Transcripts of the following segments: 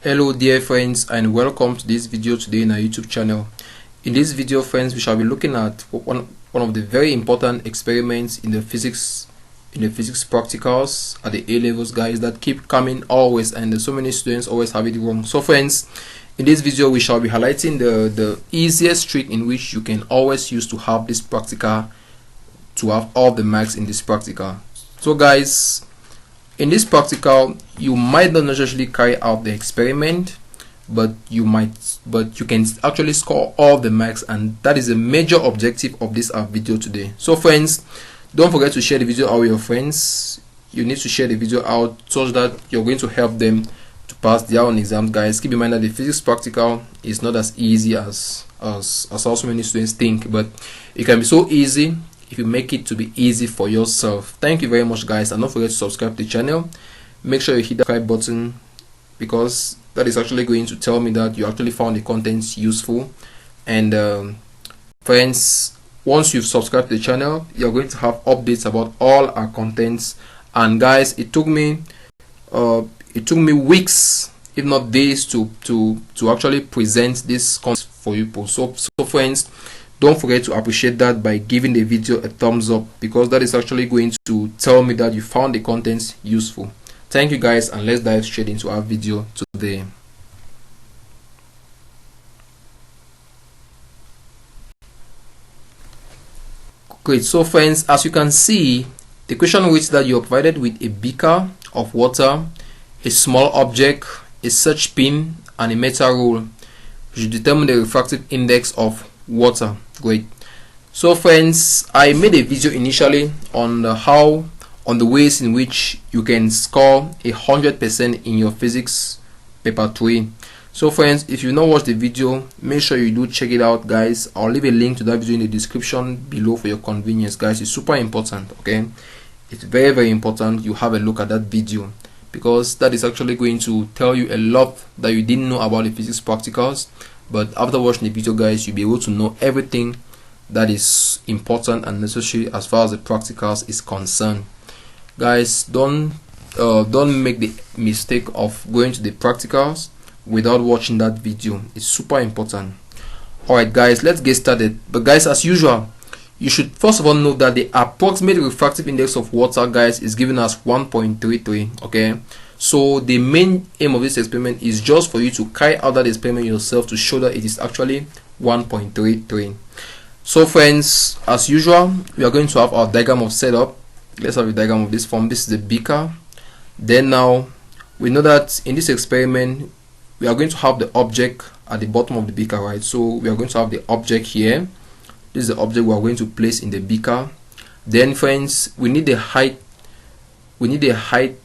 Hello dear friends, and welcome to this video today in our YouTube channel. In this video, friends, we shall be looking at one of the very important experiments in the physics practicals at the A levels, guys, that keep coming always, and so many students always have it wrong. So friends, in this video we shall be highlighting the easiest trick in which you can always use to have this practical, to have all the marks in this practical. So guys, in this practical, you might not necessarily carry out the experiment, but you can actually score all the marks, and that is a major objective of this video today. So friends, don't forget to share the video out with your friends. You need to share the video out such that you're going to help them to pass their own exams, guys. Keep in mind that the physics practical is not as easy as so many students think, but it can be so easy if you make it to be easy for yourself. Thank you very much, guys, and don't forget to subscribe to the channel. Make sure you hit the subscribe button, because that is actually going to tell me that you actually found the content useful. And friends, once you've subscribed to the channel, you're going to have updates about all our contents. And guys, it took me weeks, if not days, to actually present this content for you. So friends, don't forget to appreciate that by giving the video a thumbs up, because that is actually going to tell me that you found the content useful. Thank you, guys, and let's dive straight into our video today. Great. So friends, as you can see, the question reads that you are provided with a beaker of water, a small object, a search pin, and a metal rule. You should determine the refractive index of water. Great. So friends, I made a video initially on the ways in which you can score 100% in your physics paper 3. So friends, if you not watched the video, make sure you do check it out, guys. I'll leave a link to that video in the description below for your convenience, guys. It's super important, okay? It's very, very important you have a look at that video, because that is actually going to tell you a lot that you didn't know about the physics practicals. But after watching the video, guys, you'll be able to know everything that is important and necessary as far as the practicals is concerned. Guys, don't make the mistake of going to the practicals without watching that video. It's super important. Alright, guys, let's get started. But guys, as usual, you should first of all know that the approximate refractive index of water, guys, is given as 1.33. okay? So the main aim of this experiment is just for you to carry out that experiment yourself to show that it is actually 1.33. So friends, as usual, we are going to have our diagram of setup. Let's have a diagram of this form. This is the beaker. Then now we know that in this experiment we are going to have the object at the bottom of the beaker, right? So we are going to have the object here. This is the object we are going to place in the beaker. Then friends, we need the height. We need the height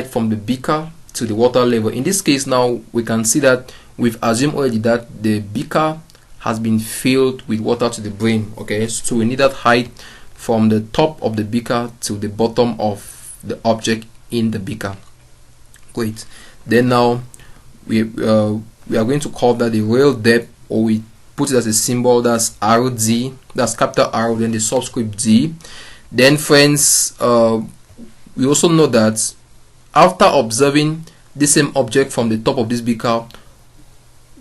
from the beaker to the water level. In this case, now we can see that we've assumed already that the beaker has been filled with water to the brim, okay? So we need that height from the top of the beaker to the bottom of the object in the beaker. Great. Then now we are going to call that the real depth, or we put it as a symbol. That's RD, that's capital R, then the subscript D. Then friends, we also know that after observing the same object from the top of this beaker,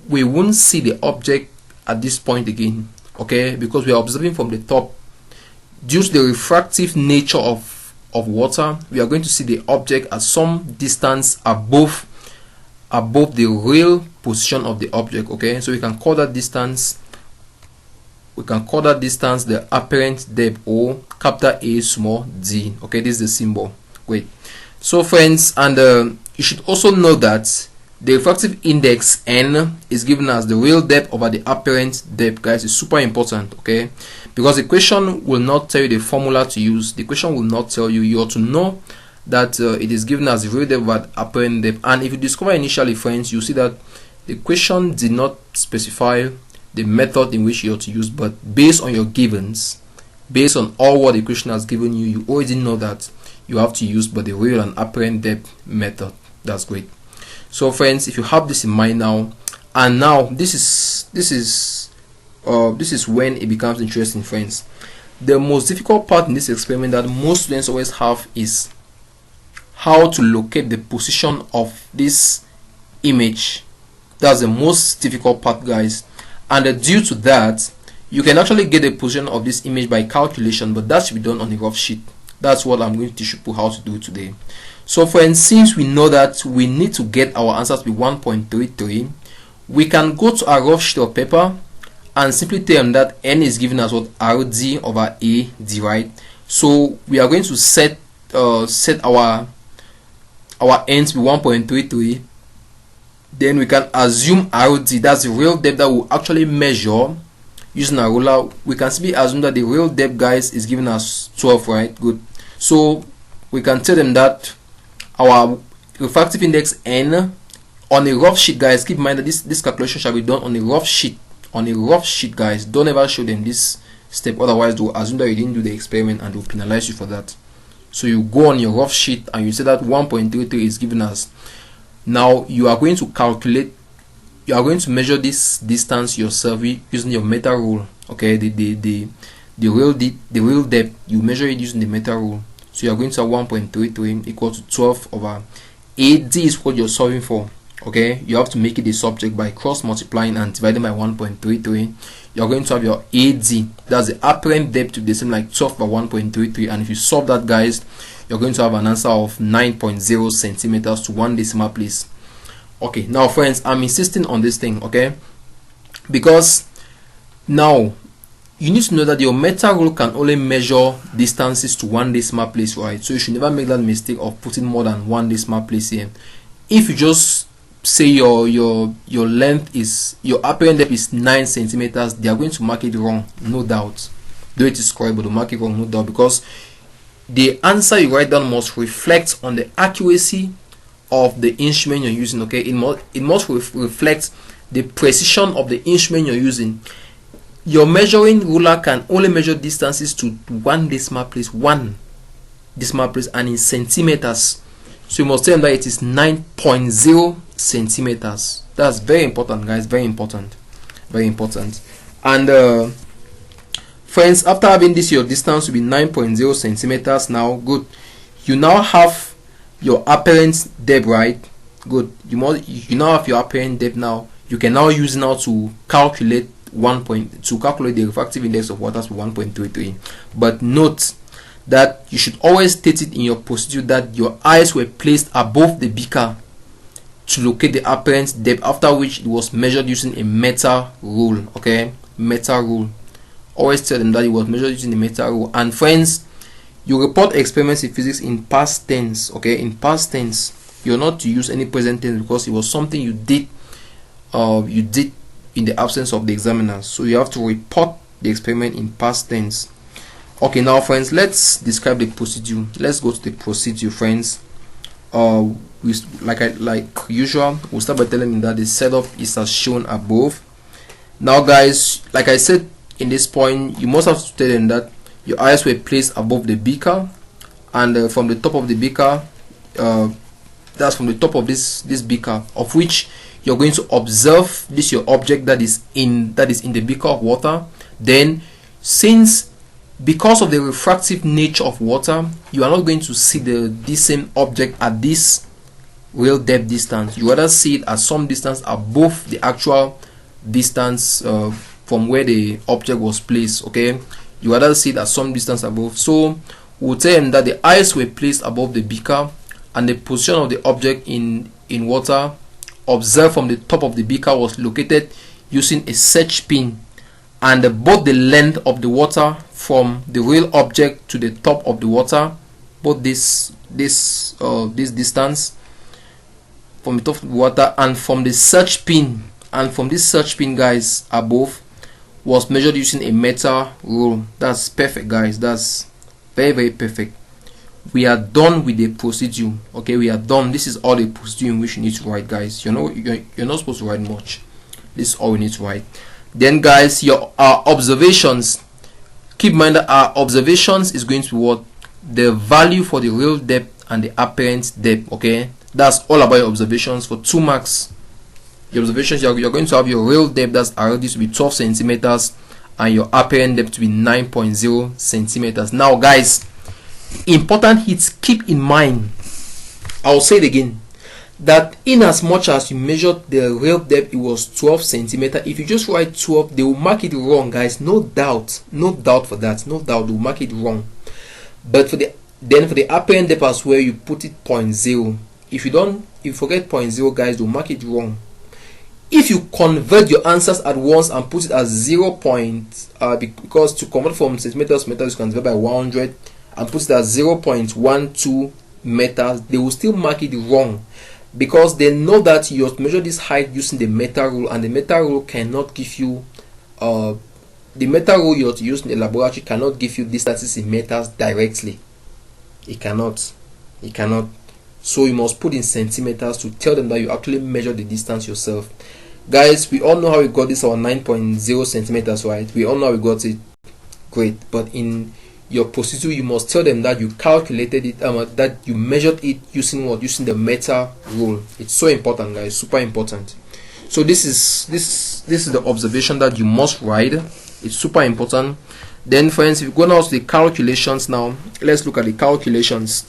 we won't see the object at this point again, okay? Because we are observing from the top. Due to the refractive nature of water, we are going to see the object at some distance above the real position of the object, okay? So we can call that distance the apparent depth, or capital A small d, okay? This is the symbol. Great. So friends, and you should also know that the refractive index n is given as the real depth over the apparent depth, guys. It's super important, okay? Because the question will not tell you the formula to use. The question will not tell you. You ought to know that it is given as the real depth over the apparent depth. And if you discover initially, friends, you see that the question did not specify the method in which you ought to use, but based on your givens, based on all what the question has given you, you already know that you have to use but the real and apparent depth method. That's great. So friends, if you have this in mind now, and now this is when it becomes interesting, friends. The most difficult part in this experiment that most students always have is how to locate the position of this image. That's the most difficult part, guys. And due to that, you can actually get the position of this image by calculation, but that should be done on a rough sheet. That's what I'm going to teach you how to do today. So friends, since we know that we need to get our answer to be 1.33, we can go to a rough sheet of paper and simply tell them that n is given as what, RD over AD, right? So we are going to set our n to be 1.33. Then we can assume RD, that's the real depth that we'll actually measure using a ruler. We can simply assume that the real depth, guys, is given as 12, right? Good. So we can tell them that our refractive index n on a rough sheet, guys, keep in mind that this calculation shall be done on a rough sheet. On a rough sheet, guys, don't ever show them this step, otherwise they'll assume that you didn't do the experiment and they'll penalize you for that. So you go on your rough sheet and you say that 1.33 is given as. Now you are going to calculate, you are going to measure this distance yourself using your meter rule. Okay, the real depth, you measure it using the meter rule. So you are going to have 1.33 equal to 12 over AD is what you're solving for. Okay, you have to make it a subject by cross multiplying and dividing by 1.33. You're going to have your AD, that's the apparent depth, to be the same like 12 by 1.33, and if you solve that, guys, you're going to have an answer of 9.0 centimeters to 1 decimal place. Okay, now friends, I'm insisting on this thing, okay, because now you need to know that your meter rule can only measure distances to 1 decimal place, right? So you should never make that mistake of putting more than 1 decimal place here. If you just say your length is, your apparent depth is 9 centimeters, they are going to mark it wrong, no doubt. Though it is correct, but they'll mark it wrong, no doubt, because the answer you write down must reflect on the accuracy of the instrument you're using. Okay, it must reflect the precision of the instrument you're using. Your measuring ruler can only measure distances to 1 decimal place, 1 decimal place, and in centimeters. So you must tell them that it is 9.0 centimeters. That's very important, guys, very important, very important. And friends, after having this, your distance will be 9.0 centimeters. Now, good, you now have your apparent depth, right? Good, you now have your apparent depth. Now you can now use now to calculate calculate the refractive index of water to 1.33. But note that you should always state it in your procedure that your eyes were placed above the beaker to locate the apparent depth, after which it was measured using a meter rule. Okay, meter rule. Always tell them that it was measured using the meter rule. And friends, you report experiments in physics in past tense. Okay, in past tense, you're not to use any present tense because it was something you did in the absence of the examiner. So you have to report the experiment in past tense. Okay, now friends, let's describe the procedure. Let's go to the procedure, friends. Like usual, we'll start by telling them that the setup is as shown above. Now, guys, like I said, in this point, you must have to tell them that your eyes were placed above the beaker, and from the top of the beaker, that's from the top of this beaker, of which you're going to observe this your object that is in the beaker of water. Then, because of the refractive nature of water, you are not going to see this same object at this real depth distance. You rather see it at some distance above the actual distance from where the object was placed. Okay, you rather see it at some distance above. So we'll tell them that the eyes were placed above the beaker, and the position of the object in water observed from the top of the beaker was located using a search pin, and both the length of the water from the real object to the top of the water, both this distance from the top of the water and from the search pin, and from this search pin, guys, above, was measured using a meter rule. That's perfect, guys. That's very, very perfect. We are done with the procedure. Okay, we are done. This is all the procedure in which you need to write, guys. You're not supposed to write much. This is all we need to write. Then, guys, our observations. Keep in mind that our observations is going to be what? The value for the real depth and the apparent depth. Okay, that's all about your observations for 2 marks. Your observations, you're going to have your real depth, that's already to be 12 centimeters, and your apparent depth to be 9.0 centimeters. Now, guys, important hits, keep in mind, I'll say it again, that in as much as you measured the real depth, it was 12 centimeter. If you just write 12, they will mark it wrong, guys. No doubt for that. No doubt they will mark it wrong. But for the apparent depth as well, you put it 0.0. If you forget 0.0, guys, they'll mark it wrong. If you convert your answers at once and put it as 0. Because to convert from centimeters to meters, you can divide by 100 and put it as 0.12 meters, they will still mark it wrong, because they know that you have to measure this height using the meter rule, and the meter rule cannot give you the meter rule you have to use in the laboratory cannot give you distances in meters directly. It cannot. So you must put in centimeters to tell them that you actually measure the distance yourself. Guys, we all know how we got this, our 9.0 centimeters, right? We all know how we got it. Great. But in your procedure, you must tell them that you calculated it, that you measured it using what? Using the meter rule. It's so important, guys. Super important. So this is the observation that you must write. It's super important. Then, friends, if you go now to the calculations, now let's look at the calculations.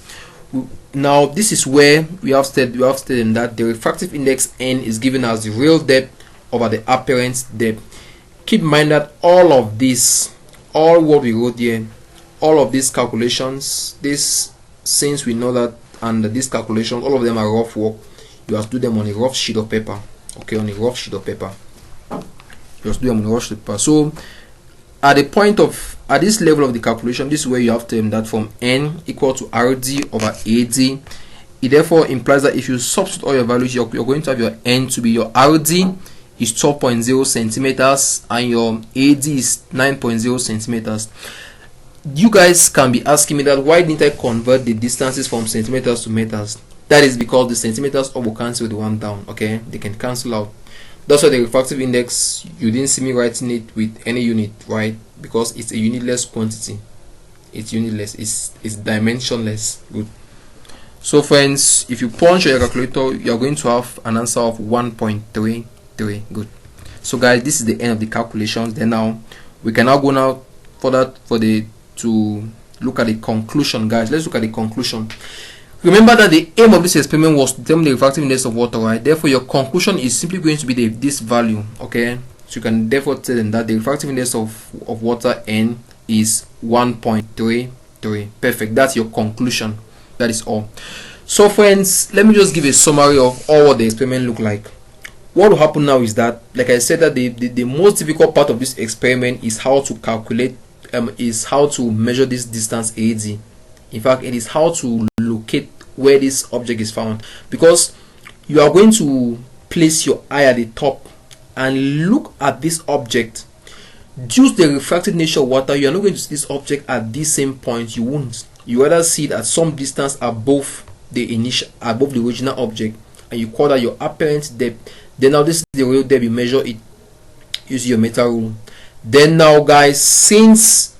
Now this is where we have stated that the refractive index n is given as the real depth over the apparent depth. Keep in mind that all of this, all what we wrote here, all of these calculations, since we know that, and these calculations, all of them are rough work. You have to do them on a rough sheet of paper. Okay, on a rough sheet of paper. You have to do them on a rough sheet of paper. So at this level of the calculation, this is where you have to that from n equal to RD over AD. It therefore implies that if you substitute all your values, you're going to have your n to be, your RD is 12.0 centimeters and your AD is 9.0 centimeters. You guys can be asking me that why didn't I convert the distances from centimeters to meters? That is because the centimeters all will cancel the one down. Okay, they can cancel out. That's why the refractive index, you didn't see me writing it with any unit, right? Because it's a unitless quantity. It's unitless. It's dimensionless. Good. So friends, if you punch your calculator, you're going to have an answer of 1.33. Good. So guys, this is the end of the calculations. Then now we can now go now further to look at the conclusion, guys. Let's look at the conclusion. Remember that the aim of this experiment was to determine the refractive index of water, right? Therefore, your conclusion is simply going to be this value, okay? So you can therefore tell them that the refractive index of water N is 1.33. Perfect. That's your conclusion. That is all. So friends, let me just give a summary of all what the experiment looked like. What will happen now is that, like I said, that the most difficult part of this experiment is how to calculate, is how to measure this distance AD. In fact, it is how to locate where this object is found, because you are going to place your eye at the top and look at this object. Due to the refractive nature of water, you are not going to see this object at this same point. You won't. You rather see it at some distance above the original object, and you call that your apparent depth. Then now this is the real depth. You measure it using your meter rule. Then now, guys, since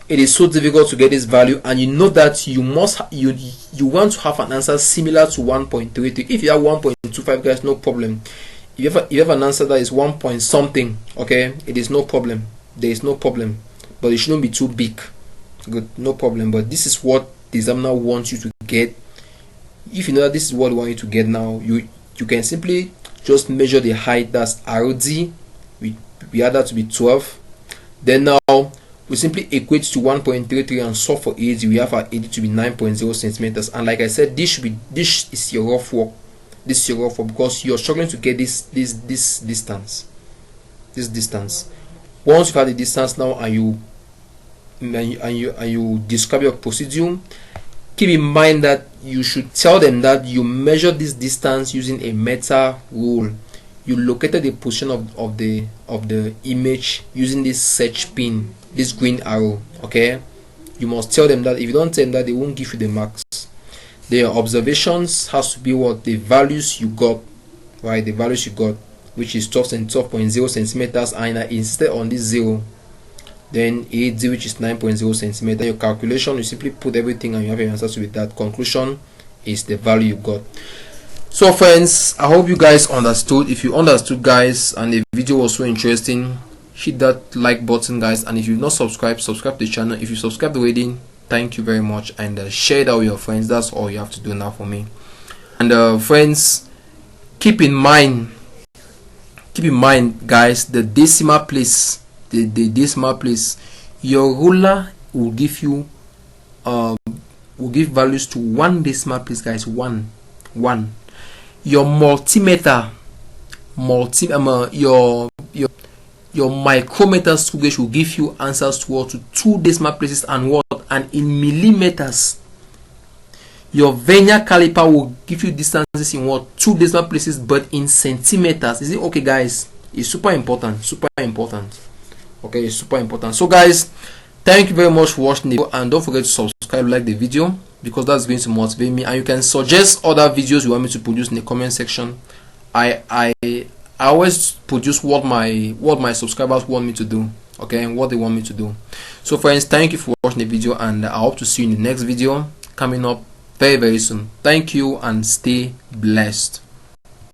it is so difficult to get this value, and you know that you want to have an answer similar to 1.33. If you have 1.25, guys, no problem. If you have an answer that is 1 point something, okay, it is no problem. There is no problem, but it shouldn't be too big. Good, no problem. But this is what the examiner wants you to get. If you know that this is what we want you to get now, you can simply just measure the height. That's RD. We add that to be 12. Then now we simply equate to 1.33 and solve for AD. We have our AD to be 9.0 centimeters. And like I said, this is your rough work. This is your rough work because you're struggling to get this distance. This distance. Once you have the distance now, and you describe your procedure, keep in mind that you should tell them that you measure this distance using a meter rule. You located the position of the image using this search pin, this green arrow. Okay, you must tell them that. If you don't tell them that, they won't give you the marks. Their observations has to be what the values you got, right? The values you got, which is 12.0 centimeters, and I insisted on this 0. Then AD, which is 9.0 centimeters. Your calculation, you simply put everything and you have your answers with that. Conclusion is the value you got. So friends, I hope you guys understood. If you understood, guys, and the video was so interesting, hit that like button, guys. And if you've not subscribed, subscribe to the channel. If you subscribe already, thank you very much, and share it out with your friends. That's all you have to do now for me. And friends, keep in mind guys, the decimal place, the decimal place, your ruler will give you will give values to 1 decimal place, guys. 1. Your multimeter, your micrometer screw gauge will give you answers to 2 decimal places and in millimeters. Your vernier caliper will give you distances in 2 decimal places, but in centimeters. Is it okay, guys? It's super important. Okay, it's super important. So guys, thank you very much for watching the video, and don't forget to subscribe, like the video, because that's going to motivate me. And you can suggest other videos you want me to produce in the comment section. I always produce what my subscribers want me to do, okay, and what they want me to do. So friends, thank you for watching the video, and I hope to see you in the next video coming up very soon. Thank you and stay blessed.